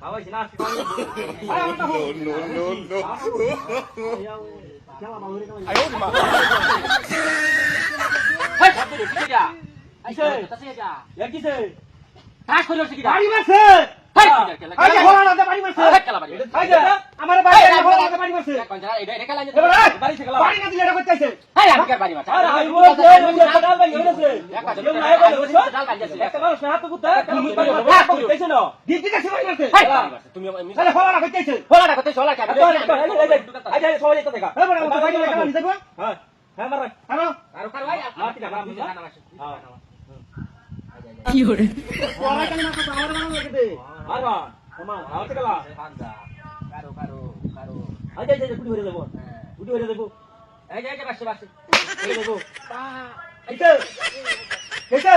আওয়াজ না আসছে কোন No, no, no, no. 哎呦我的妈！ হেই কত রে কি যা আইছে তাতে যা এ কিছে কাজ করিস কি বাড়ি মারছে হেই এই যে ঘোড়া লাগা বাড়ি মারছে খেলা বাড়ি এই যে আমার বাড়ি ঘোড়া লাগা বাড়ি মারছে কোন জায়গা এটা খেলা বাড়ি খেলা বাড়ি না দিলে এটা করতেছে হেই আমি কার বাড়ি মারছ আরে আই বল ডাল বাড়ি হইছে কেউ নাই বলে ডাল বাড়ি আছে একটা মানুষ হাত কুত্তা তুমি কইছে না দিদি কাছে বাড়ি মারছে হেই তুমি আরে ঘোড়া লাগা করতেছে হোলা করতে হোলা কে এই যে সবাই যেতে দেখা এই বড় বাড়ি লাগা নিতে গো হ্যাঁ হ্যাঁ মার হ্যালো আর কার ভাই মার কি না হ্যাঁ কি hore ঘোড়া কেন মারছে আমার বাড়ি লাগে দে আর বা তোমার আওতে গেলা কারো আই যাই যাই কুড়ি হয়ে দেব কুড়ি হয়ে দেব এই যে বাসে এই দেব এইতে এইতে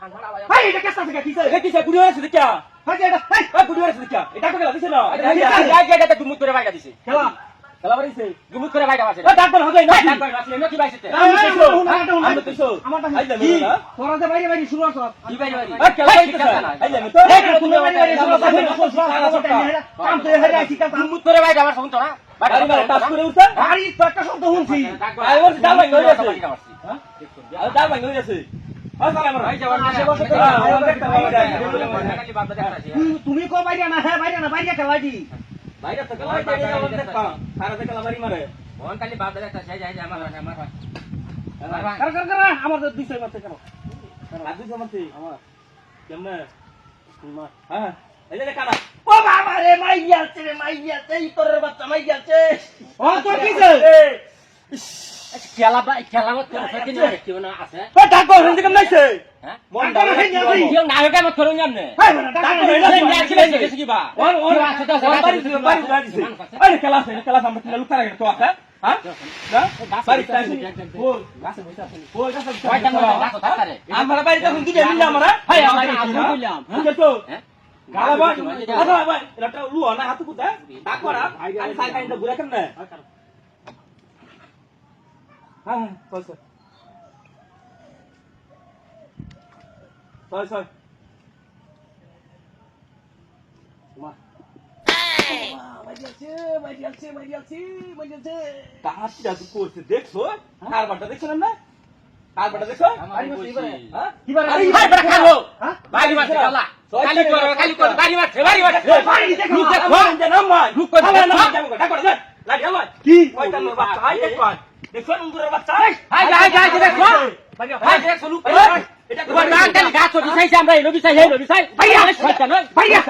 ঠান্ডা আওয়াজ হাই এটা কেসা থেকে কিছে এ কিছে কুড়ি হয়েছে দেখা হাই এটা হাই কুড়ি হয়েছে দেখা এটা তো গেলা দিছে না এই জায়গাটা দুমুত করে বাইকা দিছে খেলা খেলা বাড়িছে দুমুত করে বাইকা আছে এ ডাক্তার হবে না ডাক্তার আসলে নকি বাইছে আমি কইছো আমারটা কি তোরা যে বাইরে বাইরে শুরু আছো কি বাইরে বাইরে এ খেলা হইছে আইলে আমি তো তুমি বাইরে বাইরে শুরু আছো কাম তো হেরে আছি কাম দুমুত করে বাইকা আমার শুনতো না বাড়ি মারে টাচ করে উঠছে আরে তো একটা শব্দ শুনছি আই ওর ডাল ভাঙ হয়ে গেছে হ্যাঁ আরে ডাল ভাঙ হয়ে গেছে আসলে আমার ভাই যাওয়ার আশে বসে তুমি কো বাইরে না হ্যাঁ বাইরে না বাইরে খেলা দি বাইরে তো খেলা দি আমার দেখতা সারা খেলা বাড়ি মারে মন খালি বাপ দাদা চাই যায় আমার কর কর কর আমার তো 200 মারতে কেন আর 200 মারতে আমার কেমনে তুমা হ্যাঁ এই যে কানা ও বাবা রে মাইয়াছে এই তোরের বাচ্চা মাইয়াছে ও তোর কিছে খেলা মত করে কেউ না আছে ও ডাকো হিন্দি কেমন নাইছে হ্যাঁ মন ডাকো হিন্দি নাই কেউ নায়ক মত করে জানে হ্যাঁ ডাকো হিন্দি কি বা আরে খেলা সামনে লুকা রাখে তো আছে হ্যাঁ না বাড়ি তাই বল গাছে বসে আছে বল গাছে কয়টা ডাকো তারে আমরা বাড়ি তখন দিলে মিলে আমরা ভাই আমরা বললাম বুঝছো তো গালা বাই আরে ভাই এটা লুয়া না হাত কুদা ডাক করা আমি সাই কাইন্দা ঘুরে কেন না হ্যাঁ কইছো সই মা কাহারটা করছে দেখছো কারবারটা দেখছো না কারবারটা দেখছো কি বারে আরে ভাই বড় খালো বাড়ি মারছে কালা খালি করো বাড়ি মারছে লুক দেখো না মাই লুক করে না ডাক করে লাগি আল্লাহ কি কয়টা লোক বাচ্চা হাই দেখো নন্দুরের বাচ্চা হাই দেখো ভাই দেখো লুক এটা তোমার নাম খালি গাছ দিছাইছে আমরা এই রবি সাই ভাইয়া শয়তান ভাইয়া